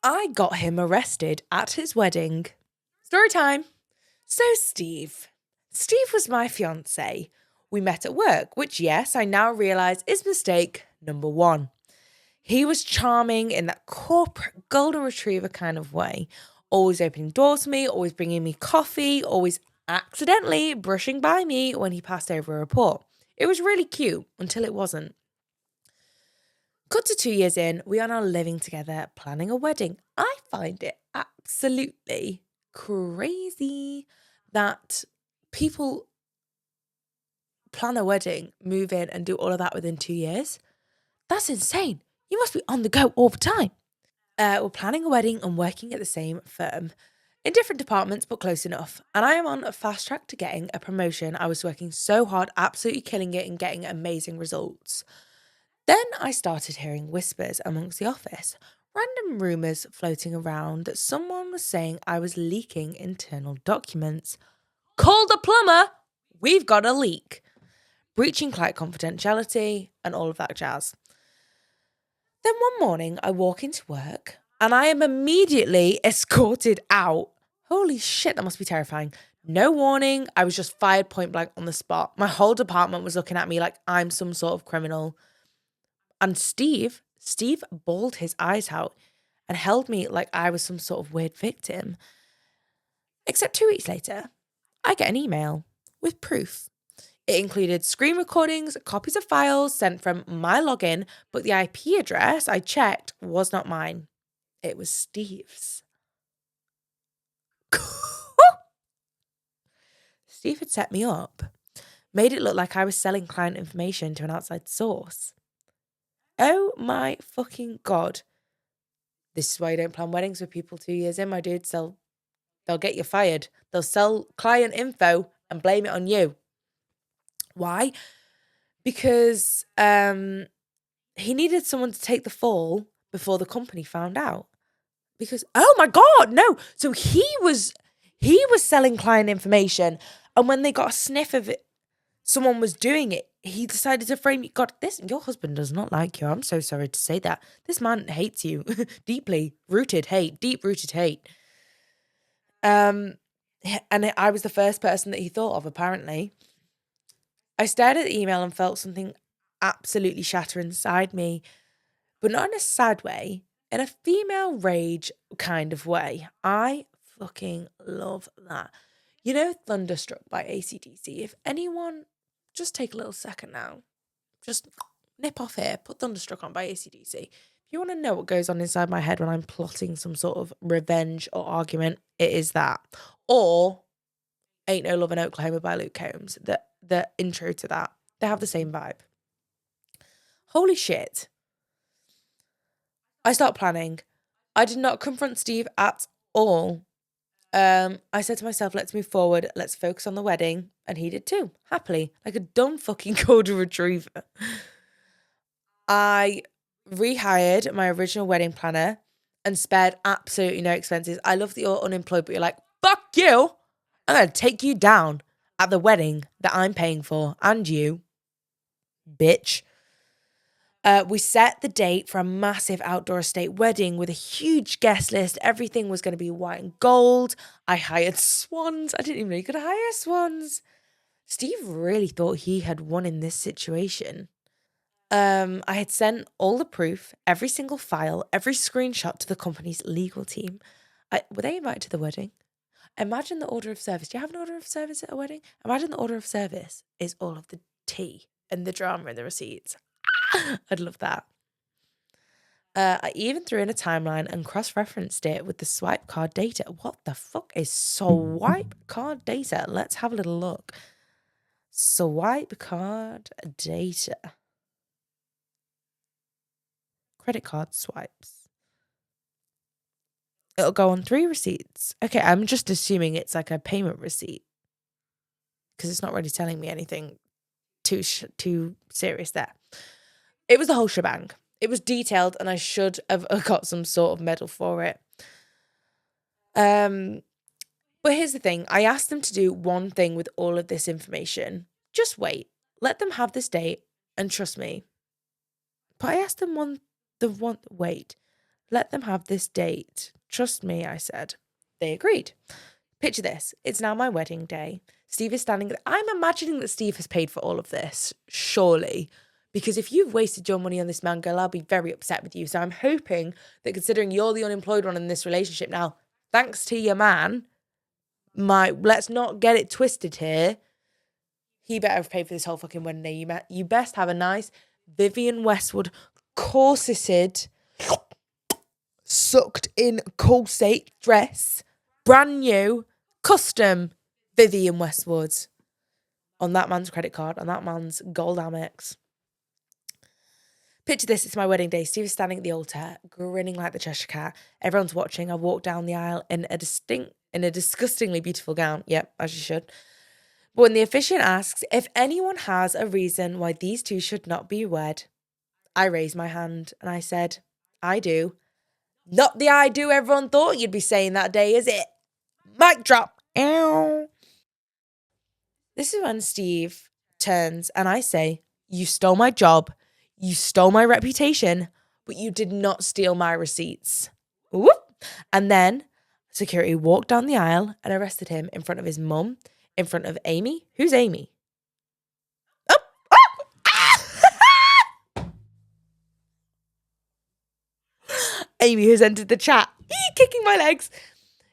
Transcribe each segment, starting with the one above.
I got him arrested at his wedding. Story time. So Steve was my fiance. We met at work, which, yes, I now realise is mistake number one. He was charming in that corporate golden retriever kind of way, always opening doors for me, always bringing me coffee, always accidentally brushing by me when he passed over a report. It was really cute until it wasn't. Cut to 2 years in, we are now living together, planning a wedding. I find it absolutely crazy that people plan a wedding, move in, and do all of that within 2 years. That's insane. You must be on the go all the time. We're planning a wedding and working at the same firm. In different departments, but close enough. And I am on a fast track to getting a promotion. I was working so hard, absolutely killing it and getting amazing results. Then I started hearing whispers amongst the office, random rumours floating around that someone was saying I was leaking internal documents. Call the plumber! We've got a leak. Breaching client confidentiality and all of that jazz. Then one morning I walk into work and I am immediately escorted out. Holy shit, that must be terrifying. No warning. I was just fired point blank on the spot. My whole department was looking at me like I'm some sort of criminal. And Steve bawled his eyes out and held me like I was some sort of weird victim. Except 2 weeks later, I get an email with proof. It included screen recordings, copies of files sent from my login, but the IP address I checked was not mine. It was Steve's. Steve had set me up, made it look like I was selling client information to an outside source. Oh my fucking God. This is why you don't plan weddings with people 2 years in, my dude. They'll get you fired. They'll sell client info and blame it on you. Why? Because he needed someone to take the fall before the company found out. Because, oh my God, no. So he was selling client information, and when they got a sniff of it, someone was doing it, he decided to frame you. God, your husband does not like you. I'm so sorry to say that. This man hates you. Deep rooted hate. And I was the first person that he thought of, apparently. I stared at the email and felt something absolutely shatter inside me, but not in a sad way, in a female rage kind of way. I fucking love that. You know, Thunderstruck by AC/DC. If anyone, just take a little second now. Just nip off here, put Thunderstruck on by AC/DC. If you want to know what goes on inside my head when I'm plotting some sort of revenge or argument, it is that. Or Ain't No Love in Oklahoma by Luke Combs. The intro to that. They have the same vibe. Holy shit. I start planning. I did not confront Steve at all. I said to myself, let's move forward. Let's focus on the wedding. And he did too, happily, like a dumb fucking golden retriever. I rehired my original wedding planner and spared absolutely no expenses. I love that you're unemployed, but you're like, fuck you. I'm going to take you down at the wedding that I'm paying for. And you, bitch. We set the date for a massive outdoor estate wedding with a huge guest list. Everything was going to be white and gold. I hired swans. I didn't even know you could hire swans. Steve really thought he had won in this situation. I had sent all the proof, every single file, every screenshot to the company's legal team. Were they invited to the wedding? Imagine the order of service. Do you have an order of service at a wedding? Imagine the order of service is all of the tea and the drama and the receipts. I'd love that. I even threw in a timeline and cross-referenced it with the swipe card data. What the fuck is swipe card data? Let's have a little look. Swipe card data. Credit card swipes. It'll go on 3 receipts. Okay, I'm just assuming it's like a payment receipt because it's not really telling me anything too serious there. It was the whole shebang. It was detailed and I should have got some sort of medal for it. But here's the thing. I asked them to do one thing with all of this information. Just wait. Let them have this date and trust me. But I asked them wait. Let them have this date. Trust me, I said. They agreed. Picture this. It's now my wedding day. Steve is standing. I'm imagining that Steve has paid for all of this, surely. Because if you've wasted your money on this man, girl, I'll be very upset with you. So I'm hoping that considering you're the unemployed one in this relationship now, thanks to your man, let's not get it twisted here. He better have paid for this whole fucking wedding day. You best have a nice Vivienne Westwood corseted, sucked in corset dress, brand new, custom Vivienne Westwoods on that man's credit card, on that man's gold Amex. Picture this, it's my wedding day. Steve is standing at the altar, grinning like the Cheshire Cat. Everyone's watching. I walk down the aisle in a disgustingly beautiful gown. Yep, as you should. But when the officiant asks if anyone has a reason why these two should not be wed, I raised my hand and I said, I do. Not the I do everyone thought you'd be saying that day, is it? Mic drop. Ow. This is when Steve turns and I say, you stole my job. You stole my reputation, but you did not steal my receipts. Whoop. And then security walked down the aisle and arrested him in front of his mum, in front of Amy. Who's Amy? Oh! Amy has entered the chat, kicking my legs.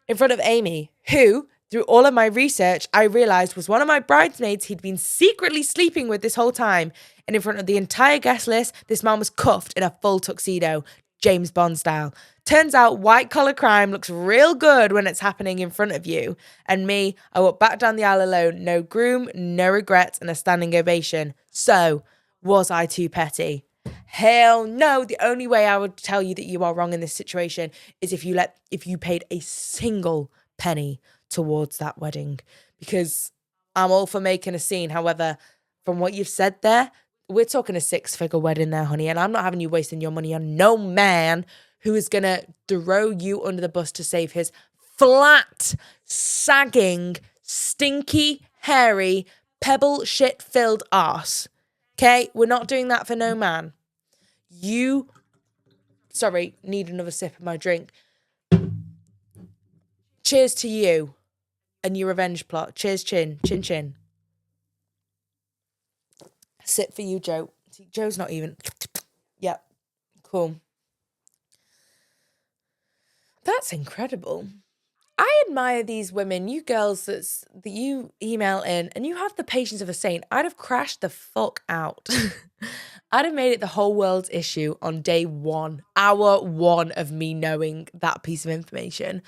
In front of Amy, who, through all of my research, I realised was one of my bridesmaids he'd been secretly sleeping with this whole time. And in front of the entire guest list, this man was cuffed in a full tuxedo, James Bond style. Turns out white-collar crime looks real good when it's happening in front of you. And me, I walked back down the aisle alone, no groom, no regrets, and a standing ovation. So, was I too petty? Hell no. The only way I would tell you that you are wrong in this situation is if you paid a single penny towards that wedding. Because I'm all for making a scene. However, from what you've said there, we're talking a 6-figure wedding there, honey, and I'm not having you wasting your money on no man who is going to throw you under the bus to save his flat, sagging, stinky, hairy, pebble shit-filled arse. Okay? We're not doing that for no man. Need another sip of my drink. Cheers to you and your revenge plot. Cheers, chin, chin, chin. Sit for you, Joe. See, Joe's not even. Yeah, cool. That's incredible. I admire these women, you girls that you email in and you have the patience of a saint. I'd have crashed the fuck out. I'd have made it the whole world's issue on day one, hour one of me knowing that piece of information.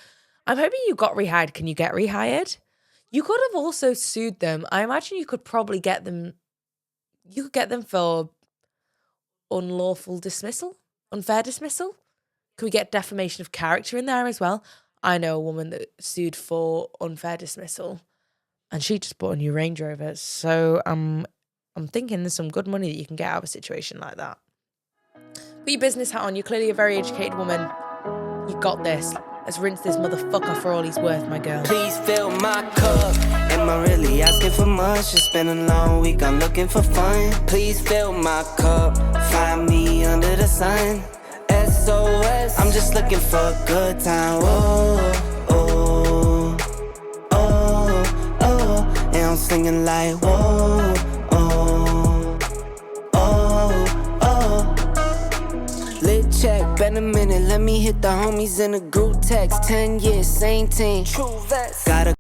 I'm hoping you got rehired. Can you get rehired? You could have also sued them. I imagine you could probably get them. You could get them for unlawful dismissal, unfair dismissal. Can we get defamation of character in there as well? I know a woman that sued for unfair dismissal and she just bought a new Range Rover. So I'm thinking there's some good money that you can get out of a situation like that. Put your business hat on. You're clearly a very educated woman. You got this. Let's rinse this motherfucker for all he's worth, my girl. Please fill my cup. Am I really asking for much? It's been a long week, I'm looking for fun. Please fill my cup. Find me under the sun. SOS, I'm just looking for a good time. Oh, oh, oh, oh. And I'm singing like, whoa, oh, oh, oh. Lit check, been a minute, let me hit the homies in a group text. 10 years, same team. True vets. Got a